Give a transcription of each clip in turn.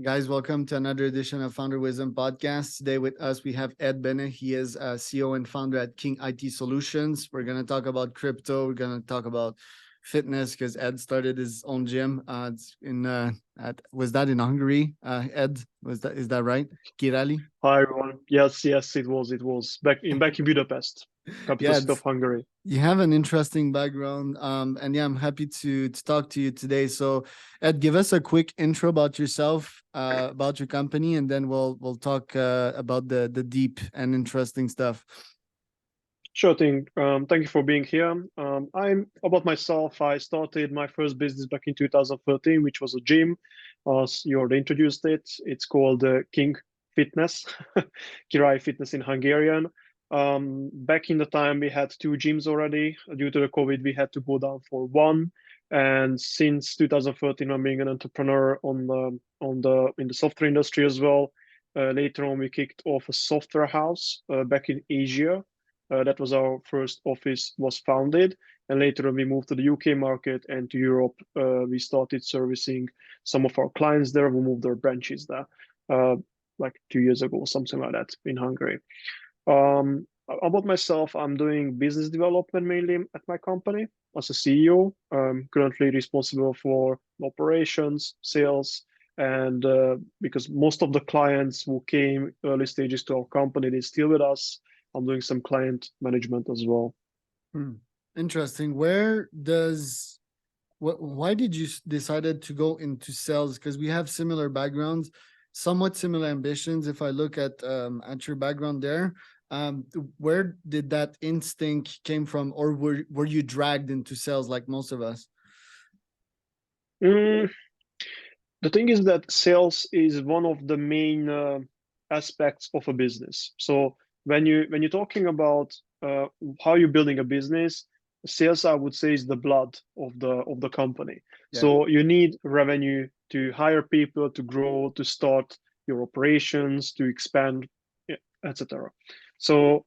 Guys, welcome to another edition of Founder Wisdom Podcast. Today with us, we have Ed Bene. He is CEO and founder at KingIT Solutions. We're going to talk about crypto. We're going to talk about fitness because Ed started his own gym. It's in was that in Hungary? Ed, is that right? Kirali? Hi everyone. Yes, it was. It was back in Budapest, capital Yeah, city of Hungary. you have an interesting background, and yeah, I'm happy to talk to you today. So, Ed, give us a quick intro about yourself, about your company, and then we'll talk about the deep and interesting stuff. Sure thing. Thank you for being here. I'm about myself. I started my first business back in 2013, which was a gym. As you already introduced it, it's called King Fitness, Kirai Fitness in Hungarian. Back in the time, we had two gyms already. Due to the COVID, we had to go down for one. And since 2013, I'm being an entrepreneur on the in the software industry as well. Later on, we kicked off a software house back in Asia. That was our first office was founded, and later on we moved to the UK market and to Europe. We started servicing some of our clients there. We moved our branches there, like 2 years ago, or something like that, in Hungary. About myself, I'm doing business development mainly at my company as a CEO. I'm currently responsible for operations, sales, and because most of the clients who came early stages to our company, they're still with us. I'm doing some client management as well. Hmm. Interesting. Where does why did you decided to go into sales? Because we have similar backgrounds, somewhat similar ambitions. If I look at your background there, where did that instinct came from, or were you dragged into sales like most of us? Mm, the thing is that sales is one of the main aspects of a business. So when you're talking about how you're building a business, sales I would say is the blood of the company. Yeah. So you need revenue to hire people, to grow, to start your operations, to expand, etc. So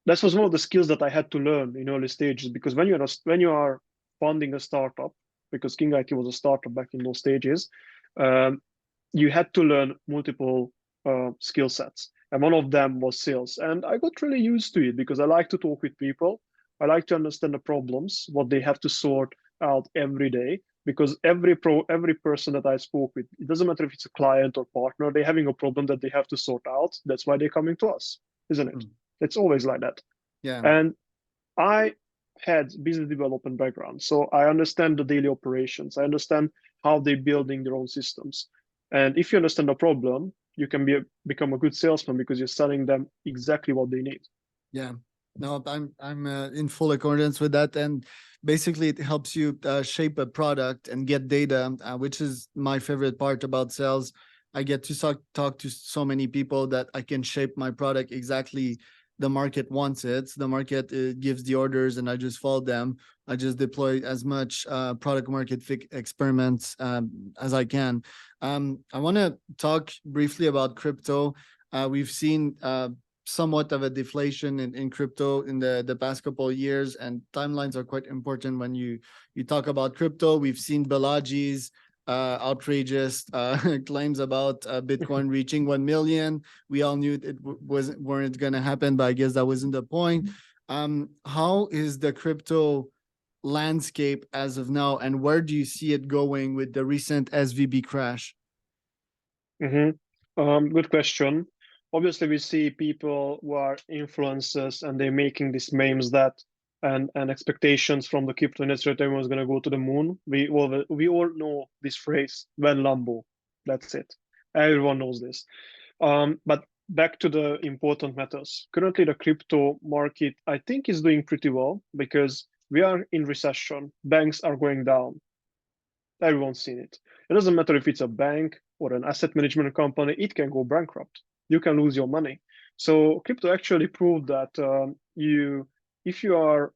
that was one of the skills that I had to learn in early stages, because when you are funding a startup, because King IT was a startup back in those stages, um, you had to learn multiple skill sets, and one of them was sales. And I got really used to it because I like to talk with people. I like to understand the problems, what they have to sort out every day. Because every person that I spoke with, it doesn't matter if it's a client or partner, they're having a problem that they have to sort out. That's why they're coming to us, isn't it? Mm. It's always like that. Yeah. And I had business development background, so I understand the daily operations. I understand how they're building their own systems. And if you understand the problem, you can become a good salesman because you're selling them exactly what they need. Yeah. No, I'm in full accordance with that, and basically it helps you shape a product and get data, which is my favorite part about sales. I get to talk to so many people that I can shape my product exactly the market wants it. The market gives the orders, and I just follow them. I just deploy as much product market fit experiments as I can. I want to talk briefly about crypto. We've seen somewhat of a deflation in crypto in the past couple of years, and timelines are quite important when you talk about crypto. We've seen Balaji's outrageous claims about Bitcoin reaching 1 million. We all knew it weren't going to happen, but I guess that wasn't the point. How is the crypto landscape as of now, and where do you see it going with the recent SVB crash? Good question. Obviously, we see people who are influencers and they're making these memes that and expectations from the crypto industry that everyone's going to go to the moon. We all know this phrase, when Lambo. That's it. Everyone knows this. But back to the important matters. Currently, the crypto market, I think, is doing pretty well because we are in recession. Banks are going down. Everyone's seen it. It doesn't matter if it's a bank or an asset management company, it can go bankrupt. You can lose your money. So crypto actually proved that if you are,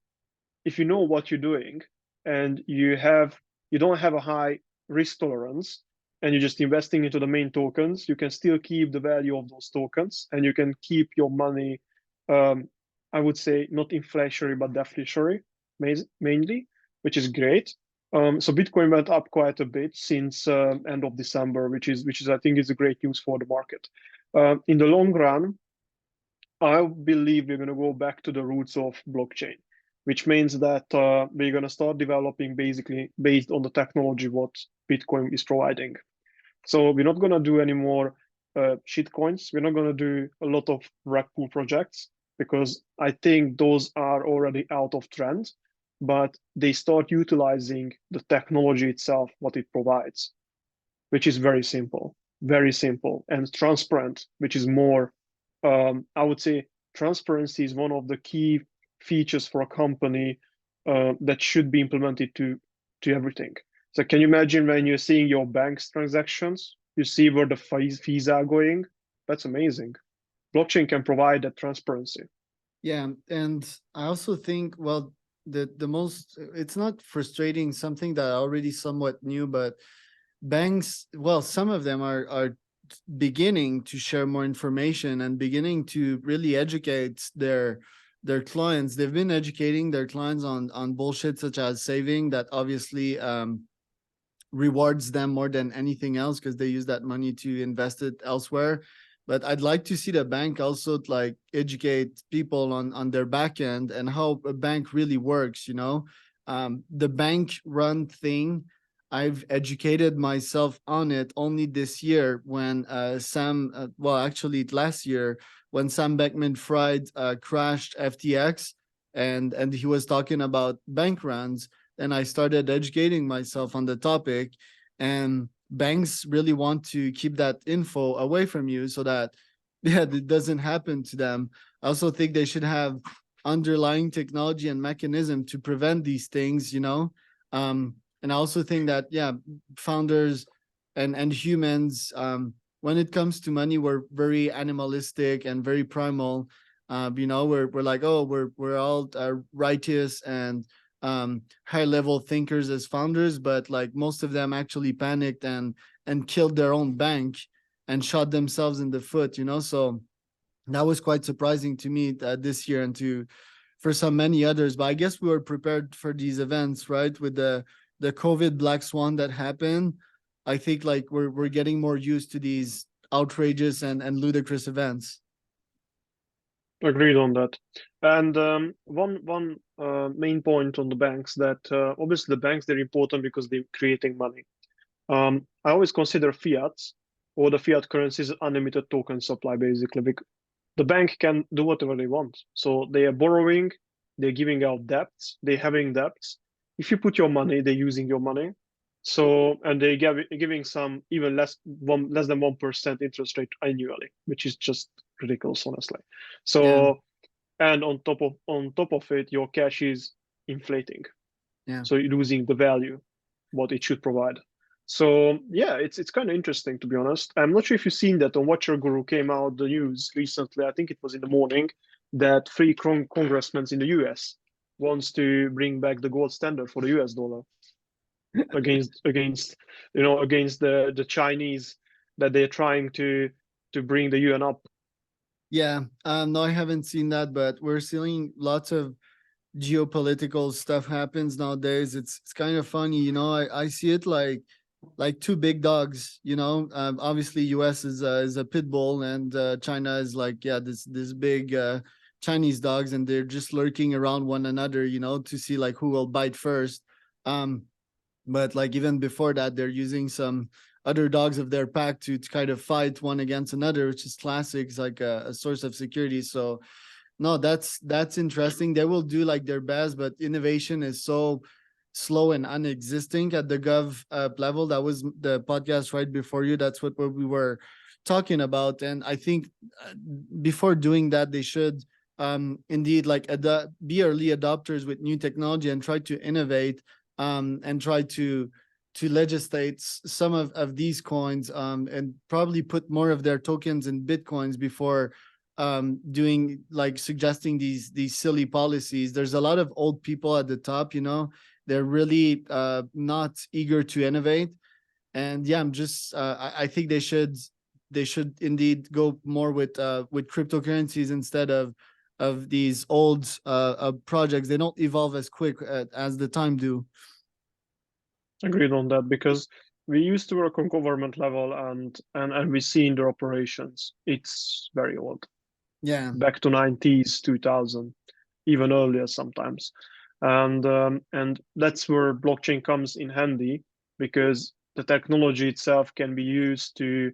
if you know what you're doing and you don't have a high risk tolerance and you're just investing into the main tokens, you can still keep the value of those tokens and you can keep your money, I would say not inflationary, but deflationary mainly, which is great. So Bitcoin went up quite a bit since end of December, which is I think is a great news for the market. In the long run, I believe we're going to go back to the roots of blockchain, which means that we're going to start developing basically based on the technology what Bitcoin is providing. So we're not going to do any more shit coins. We're not going to do a lot of rug pull projects because I think those are already out of trend, but they start utilizing the technology itself, what it provides, which is very simple and transparent, which is more, I would say, transparency is one of the key features for a company that should be implemented to everything. So can you imagine when you're seeing your bank's transactions, you see where the fees are going? That's amazing. Blockchain can provide that transparency. Yeah, and I also think, well, the most, it's not frustrating, something that I already somewhat knew, but banks, well, some of them are beginning to share more information and beginning to really educate their clients. They've been educating their clients on bullshit such as saving, that obviously rewards them more than anything else because they use that money to invest it elsewhere. But I'd like to see the bank also like educate people on their back end and how a bank really works, you know. The bank run thing, I've educated myself on it only this year when well, actually last year, when Sam Beckman-Fried crashed FTX, and he was talking about bank runs, and I started educating myself on the topic. And banks really want to keep that info away from you so that yeah, it doesn't happen to them. I also think they should have underlying technology and mechanism to prevent these things, you know. And I also think that yeah, founders and humans, when it comes to money, we're very animalistic and very primal. You know, we're like, oh, we're all righteous and high level thinkers as founders, but like most of them actually panicked and killed their own bank and shot themselves in the foot, you know. So that was quite surprising to me this year, and to for some many others. But I guess we were prepared for these events, right? With the COVID black swan that happened, I think like we're getting more used to these outrageous and ludicrous events. Agreed on that. And one main point on the banks that obviously the banks they're important because they're creating money. I always consider fiat or the fiat currencies unlimited token supply basically. The bank can do whatever they want. So they are borrowing, they're giving out debts, they're having debts. If you put your money, they're using your money. So and they giving some even less than 1% interest rate annually, which is just ridiculous, honestly. Yeah, So and on top of it, your cash is inflating. yeah. So you're losing the value what it should provide. So yeah, it's kind of interesting to be honest. I'm not sure if you've seen that on Watcher Guru came out the news recently. I think it was in the morning that three congressmen in the US wants to bring back the gold standard for the US dollar against against the Chinese that they're trying to bring the yuan up. Yeah, no, I haven't seen that, but we're seeing lots of geopolitical stuff happens nowadays. It's kind of funny, you know. I see it like two big dogs, you know. Obviously, U.S. is a pit bull, and China is like yeah, this big Chinese dogs, and they're just lurking around one another, you know, to see like who will bite first. Um, but like even before that, they're using some other dogs of their pack to kind of fight one against another, which is classic. It's like a source of security. So no, that's interesting. They will do like their best, but innovation is so slow and unexisting at the gov level. That was the podcast right before you. That's what we were talking about. And I think before doing that, they should indeed like be early adopters with new technology and try to innovate, and try to legislate some of these coins, and probably put more of their tokens in bitcoins before doing like suggesting these silly policies. There's a lot of old people at the top, you know. They're really not eager to innovate. And yeah, I'm just I think they should indeed go more with cryptocurrencies instead of these old projects. They don't evolve as quick as the time do. Agreed on that because we used to work on government level and we see in their operations. It's very old, Yeah, back to 90s, 2000, even earlier sometimes. And that's where blockchain comes in handy because the technology itself can be used to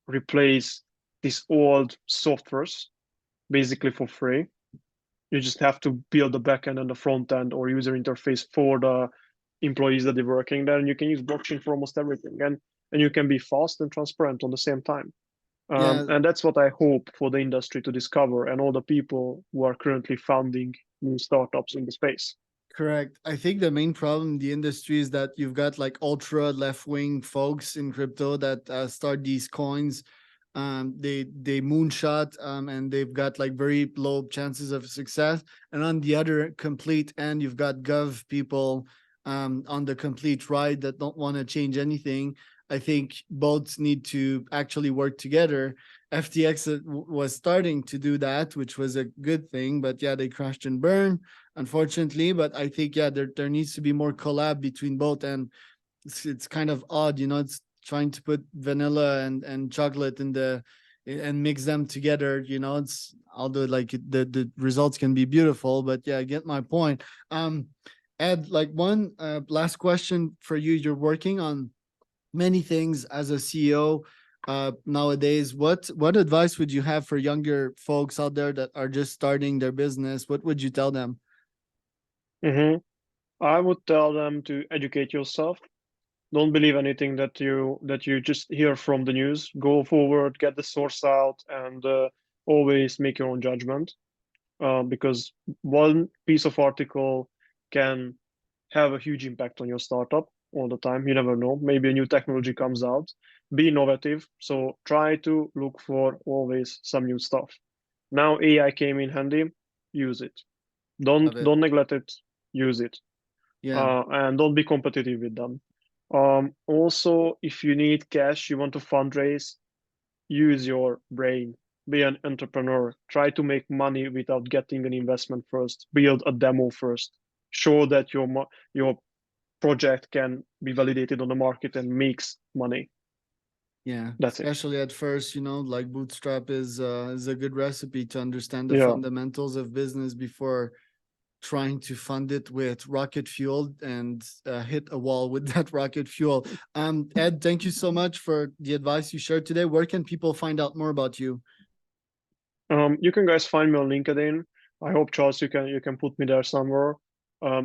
replace these old softwares basically for free. You just have to build the backend and the front end or user interface for the employees that are working there, and you can use blockchain for almost everything, and you can be fast and transparent on the same time. yeah, And that's what I hope for the industry to discover and all the people who are currently founding new startups in the space. correct. I think the main problem in the industry is that you've got like ultra left wing folks in crypto that start these coins. They moonshot, and they've got like very low chances of success. And on the other complete end, you've got gov people on the complete right that don't want to change anything. I think both need to actually work together. FTX was starting to do that, which was a good thing, but yeah, they crashed and burned, unfortunately. But I think yeah, there needs to be more collab between both, and it's kind of odd, it's trying to put vanilla and chocolate in the and mix them together. It's although like the results can be beautiful, but yeah, I get my point. Ed, like one last question for you. You're working on many things as a CEO nowadays. What advice would you have for younger folks out there that are just starting their business? What would you tell them? Hmm. I would tell them to educate yourself. Don't believe anything that you just hear from the news. Go forward, get the source out, and always make your own judgment. Because one piece of article can have a huge impact on your startup all the time. You never know. Maybe a new technology comes out. Be innovative. So try to look for always some new stuff. Now AI came in handy. Use it. Don't Love it. don't neglect it. Use it. Yeah. And don't be competitive with them. Also, if you need cash, you want to fundraise, use your brain. Be an entrepreneur. Try to make money without getting an investment first. Build a demo first. Show that your project can be validated on the market and makes money. Yeah, That's it. especially at first, like bootstrap is a good recipe to understand the Yeah. fundamentals of business before trying to fund it with rocket fuel and hit a wall with that rocket fuel. Ed, thank you so much for the advice you shared today. Where can people find out more about you? You can guys find me on LinkedIn. I hope Charles, you can put me there somewhere.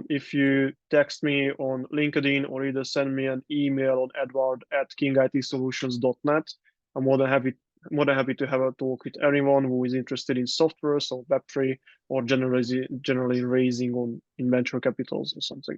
If you text me on LinkedIn or either send me an email on edward@kingitsolutions.net, I'm more than happy to have a talk with anyone who is interested in software, so Web3, or generally raising on in venture capitals or something.